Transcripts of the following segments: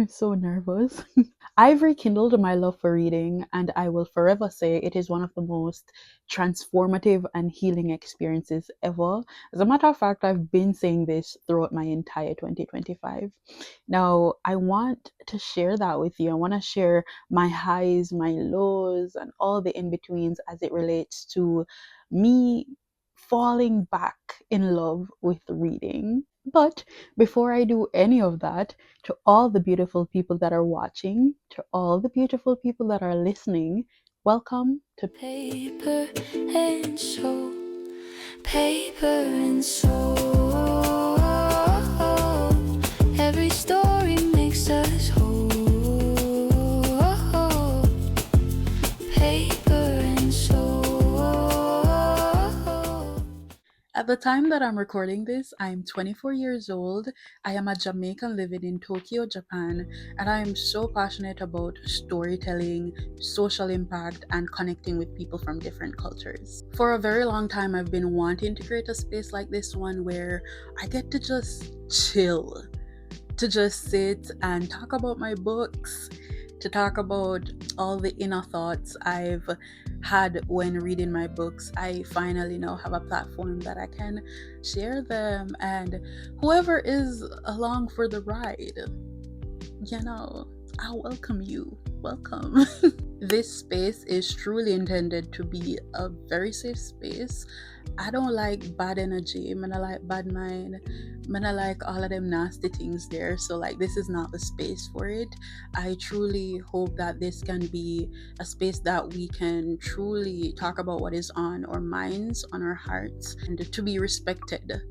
I'm so nervous. I've rekindled my love for reading, and I will forever say it is one of the most transformative and healing experiences ever. As a matter of fact, I've been saying this throughout my entire 2025. Now, I want to share that with you. I want to share my highs, my lows, and all the in betweens as it relates to me falling back in love with reading. But before I do any of that, to all the beautiful people that are watching, to all the beautiful people that are listening, welcome to Paper and soul, paper and soul. Every story makes us whole. Paper and soul. At the time that I'm recording this, I'm 24 years old. I am a Jamaican living in Tokyo, Japan, and I am so passionate about storytelling, social impact, and connecting with people from different cultures. For a very long time, I've been wanting to create a space like this one where I get to just chill, to just sit and talk about my books, to talk about all the inner thoughts I've had when reading my books. I finally now have a platform that I can share them, and whoever is along for the ride, I welcome you. Welcome. This space is truly intended to be a very safe space. I don't like bad energy. I like bad mind. I like all of them nasty things there. So like this is not the space for it. I truly hope that this can be a space that we can truly talk about what is on our minds, on our hearts, and to be respected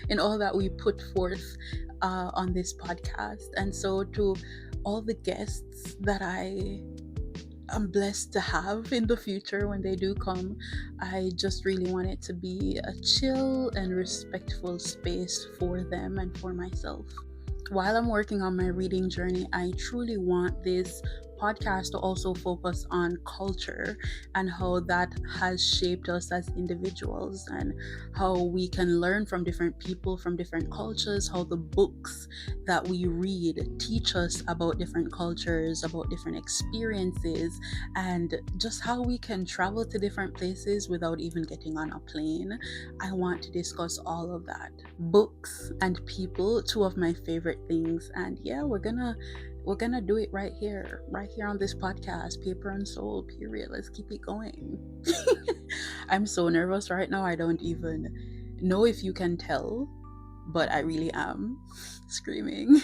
in all that we put forth on this podcast. And so to all the guests that I'm blessed to have in the future when they do come, I just really want it to be a chill and respectful space for them and for myself. While I'm working on my reading journey, I truly want this podcast to also focus on culture and how that has shaped us as individuals, and how we can learn from different people from different cultures, how the books that we read teach us about different cultures, about different experiences, and just how we can travel to different places without even getting on a plane. I want to discuss all of that. Books and people, two of my favorite things, and yeah, we're gonna do it right here on this podcast, Paper and Soul, period. Let's keep it going. I'm so nervous right now. I don't even know if you can tell, but I really am screaming.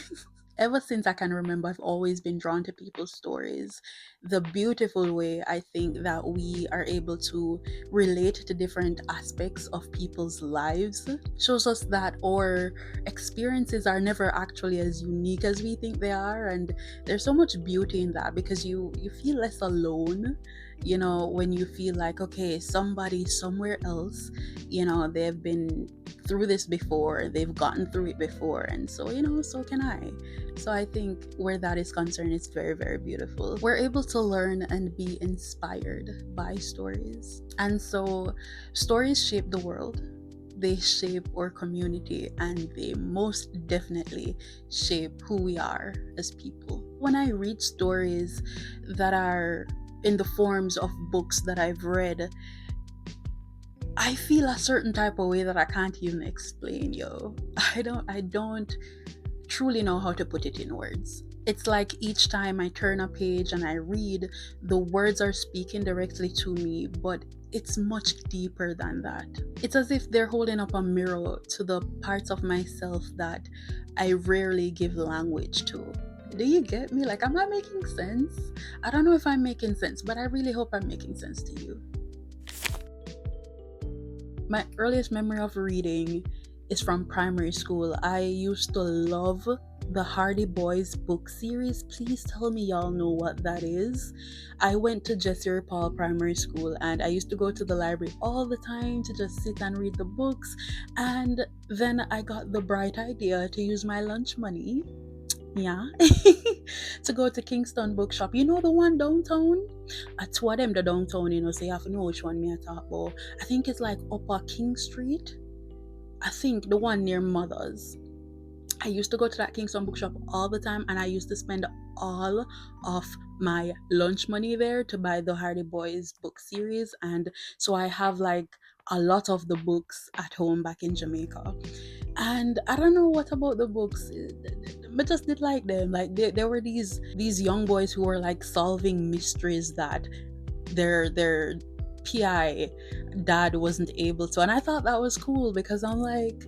Ever since I can remember, I've always been drawn to people's stories. The beautiful way I think that we are able to relate to different aspects of people's lives shows us that our experiences are never actually as unique as we think they are. And there's so much beauty in that, because you feel less alone, when you feel like, okay, somebody somewhere else, they've been through this before, they've gotten through it before, and so so can I. So I think where that is concerned, it's very, very beautiful. We're able to learn and be inspired by stories, and so stories shape the world, they shape our community, and they most definitely shape who we are as people. When I read stories that are in the forms of books that I've read, I feel a certain type of way that I can't even explain, yo. I don't truly know how to put it in words. It's like each time I turn a page and I read, the words are speaking directly to me, but it's much deeper than that. It's as if they're holding up a mirror to the parts of myself that I rarely give language to. Do you get me? Like, am I making sense? I don't know if I'm making sense, but I really hope I'm making sense to you. My earliest memory of reading is from primary school. I used to love the Hardy Boys book series. Please tell me y'all know what that is. I went to Jesse Paul Primary School, and I used to go to the library all the time to just sit and read the books. And then I got the bright idea to use my lunch money, to go to Kingston Bookshop. You know the one downtown? At two of them the downtown, so you have to know which one me I talk about. I think it's like Upper King Street. I think the one near Mother's. I used to go to that Kingston Bookshop all the time, and I used to spend all of my lunch money there to buy the Hardy Boys book series. And so I have like a lot of the books at home back in Jamaica. And I don't know what about the books, but just did like them. Like there were these young boys who were like solving mysteries that their PI dad wasn't able to, and I thought that was cool because I'm like,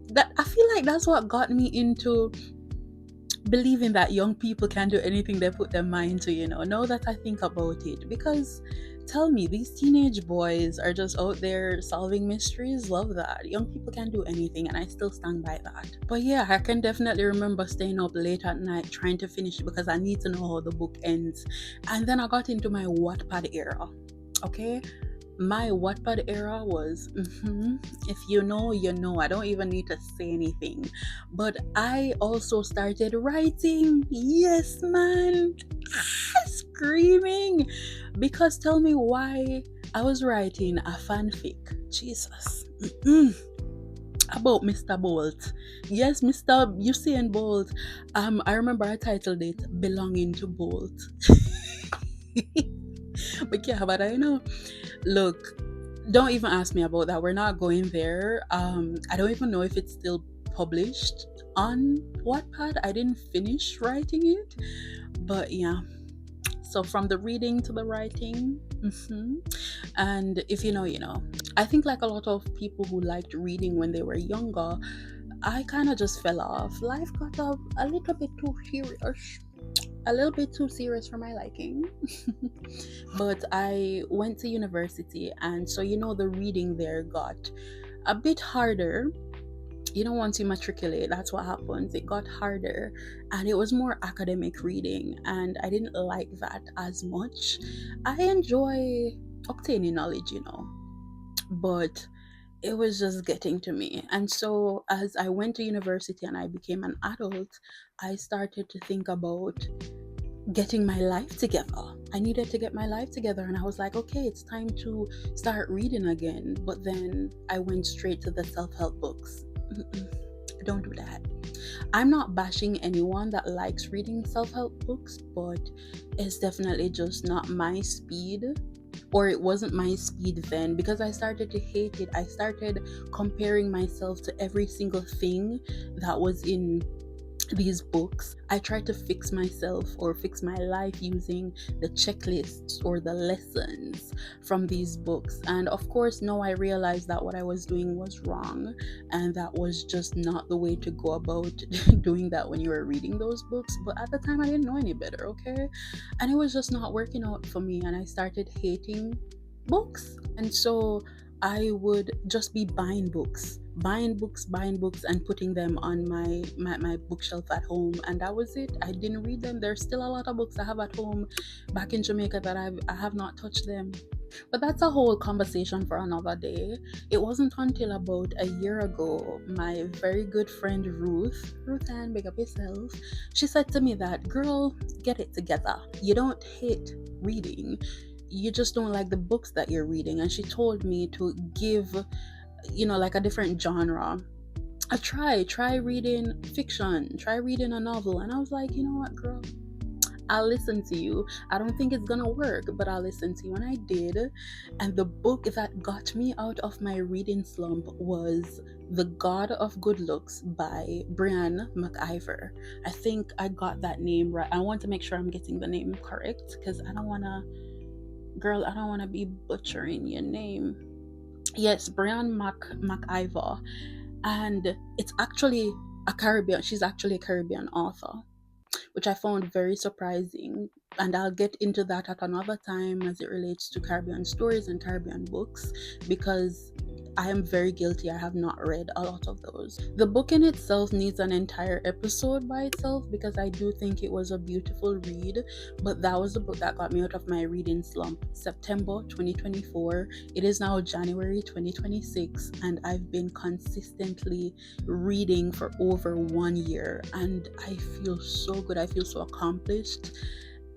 that I feel like that's what got me into believing that young people can do anything they put their mind to, now that I think about it. Because tell me, these teenage boys are just out there solving mysteries. Love that. Young people can do anything, and I still stand by that. But yeah, I can definitely remember staying up late at night trying to finish it because I need to know how the book ends. And then I got into my Wattpad era. Okay, my Wattpad era was, if you know, you know. I don't even need to say anything. But I also started writing. Yes, man. Screaming. Because tell me why I was writing a fanfic. Jesus. About Mr. Bolt. Yes, Mr. Usain Bolt. I remember I titled it Belonging to Bolt. But yeah, but I know. Look, don't even ask me about that. We're not going there. I don't even know if it's still published on Wattpad. I didn't finish writing it, but yeah. So from the reading to the writing, and if you know, you know. I think like a lot of people who liked reading when they were younger, I kind of just fell off. Life got a little bit too serious. A little bit too serious for my liking. But I went to university, and so the reading there got a bit harder. Once you matriculate, that's what happens. It got harder, and it was more academic reading, and I didn't like that as much. I enjoy obtaining knowledge, but it was just getting to me. And so as I went to university and I became an adult, I started to think about getting my life together. I needed to get my life together, and I was like, okay, it's time to start reading again. But then I went straight to the self-help books. Don't do that. I'm not bashing anyone that likes reading self-help books, but it's definitely just not my speed, or it wasn't my speed then, because I started to hate it. I started comparing myself to every single thing that was in these books. I tried to fix myself or fix my life using the checklists or the lessons from these books. And of course, now I realized that what I was doing was wrong, and that was just not the way to go about doing that when you were reading those books. But at the time, I didn't know any better, okay? And it was just not working out for me, and I started hating books. And so I would just be buying books, and putting them on my bookshelf at home, and that was it. I didn't read them. There's still a lot of books I have at home back in Jamaica that I have not touched them. But that's a whole conversation for another day. It wasn't until about a year ago, my very good friend Ruth-Ann, big up yourself, she said to me that, girl, get it together. You don't hate reading, you just don't like the books that you're reading. And she told me to give like a different genre a try reading fiction, try reading a novel. And I was like, you know what, girl, I'll listen to you. I don't think it's gonna work, but I'll listen to you. And I did. And the book that got me out of my reading slump was The God of Good Looks by Breanne McIvor. I think I got that name right. I want to make sure I'm getting the name correct, because I don't want to be butchering your name. Yes, Breanne McIvor. And it's actually she's actually a Caribbean author, which I found very surprising. And I'll get into that at another time as it relates to Caribbean stories and Caribbean books, because I am very guilty. I have not read a lot of those. The book in itself needs an entire episode by itself, because I do think it was a beautiful read. But that was the book that got me out of my reading slump. September 2024. It is now January 2026, and I've been consistently reading for over 1 year, and I feel so good. I feel so accomplished,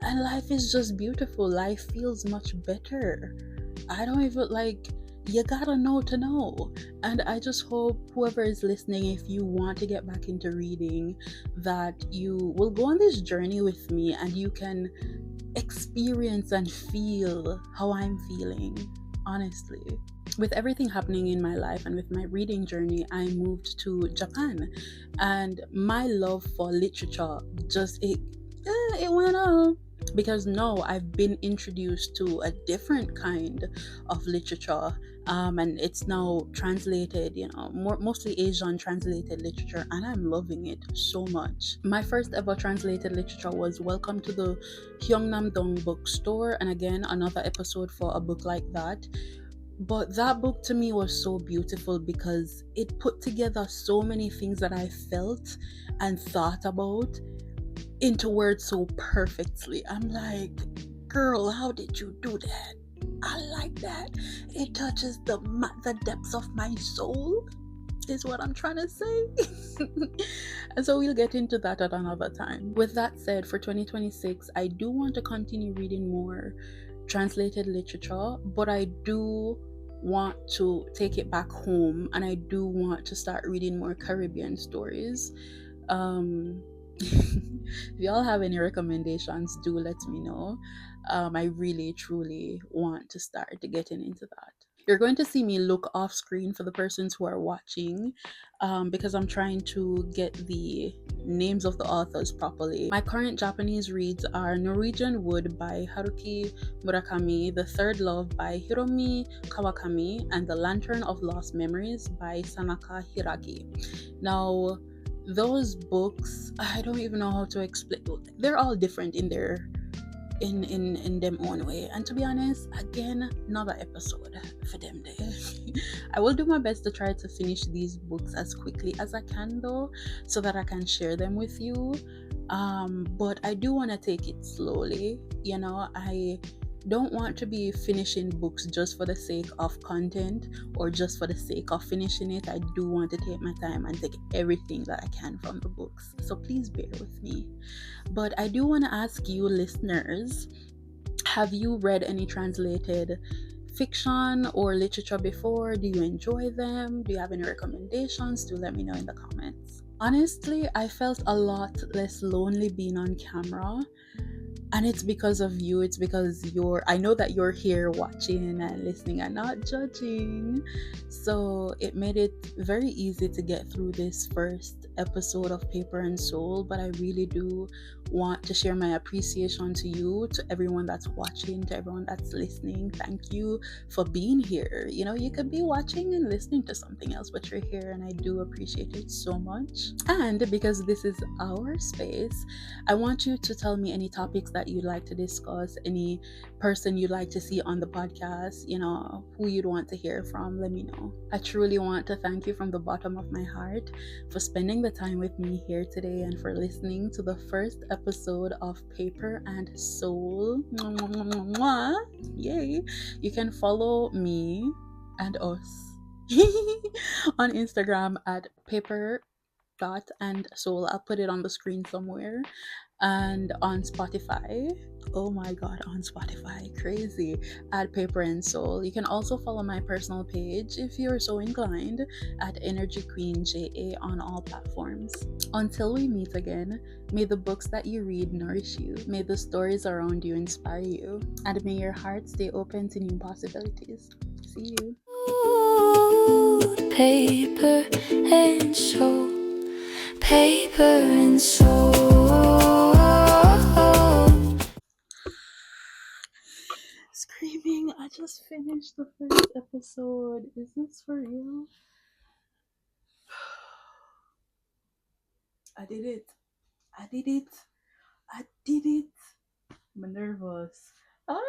and life is just beautiful. Life feels much better. I don't even You gotta know to know. And I just hope whoever is listening, if you want to get back into reading, that you will go on this journey with me and you can experience and feel how I'm feeling, honestly. With everything happening in my life and with my reading journey, I moved to Japan, and my love for literature just it went up because now I've been introduced to a different kind of literature, and it's now translated, mostly Asian translated literature, and I'm loving it so much. My first ever translated literature was Welcome to the Hyunam-Dong bookstore, and again, another episode for a book like that. But that book to me was so beautiful because it put together so many things that I felt and thought about into words so perfectly. I'm like, girl, how did you do that? I like that. It touches the depths of my soul, is what I'm trying to say. And so we'll get into that at another time. With that said, for 2026, I do want to continue reading more translated literature, but I do want to take it back home and I do want to start reading more Caribbean stories. If y'all have any recommendations, do let me know. I really truly want to start getting into that. You're going to see me look off screen for the persons who are watching, because I'm trying to get the names of the authors properly. My current Japanese reads are Norwegian Wood by Haruki Murakami, The Third Love by Hiromi Kawakami, and The Lantern of Lost Memories by Sanaka Hiragi. Now, those books, I don't even know how to explain. They're all different in their in them own way, and to be honest, again, another episode for them there. I will do my best to try to finish these books as quickly as I can, though, so that I can share them with you. But I do want to take it slowly. I don't want to be finishing books just for the sake of content or just for the sake of finishing it. I do want to take my time and take everything that I can from the books, so please bear with me. But I do want to ask you, listeners, have you read any translated fiction or literature before? Do you enjoy them? Do you have any recommendations? Do let me know in the comments. Honestly, I felt a lot less lonely being on camera, and it's because of you. It's because I know that you're here watching and listening and not judging, so it made it very easy to get through this first episode of Paper and Soul. But I really do want to share my appreciation to you, to everyone that's watching, to everyone that's listening. Thank you for being here. You could be watching and listening to something else, but you're here, and I do appreciate it so much. And because this is our space, I want you to tell me any topics that you'd like to discuss, any person you'd like to see on the podcast, who you'd want to hear from. Let me know. I truly want to thank you from the bottom of my heart for spending the time with me here today and for listening to the first episode of Paper and Soul. Mwah, mwah, mwah, mwah. Yay! You can follow me and us on Instagram at paper dot and soul. I'll put it on the screen somewhere, and on Spotify. Oh my god, on Spotify, crazy, at Paper and Soul. You can also follow my personal page if you're so inclined, at Energy Queen JA on all platforms. Until we meet again, may the books that you read nourish you, may the stories around you inspire you, and may your heart stay open to new possibilities. See you. Paper and soul, paper and soul. Screaming, I just finished the first episode. Is this for real? I did it. I did it. I did it. I'm nervous. Ah!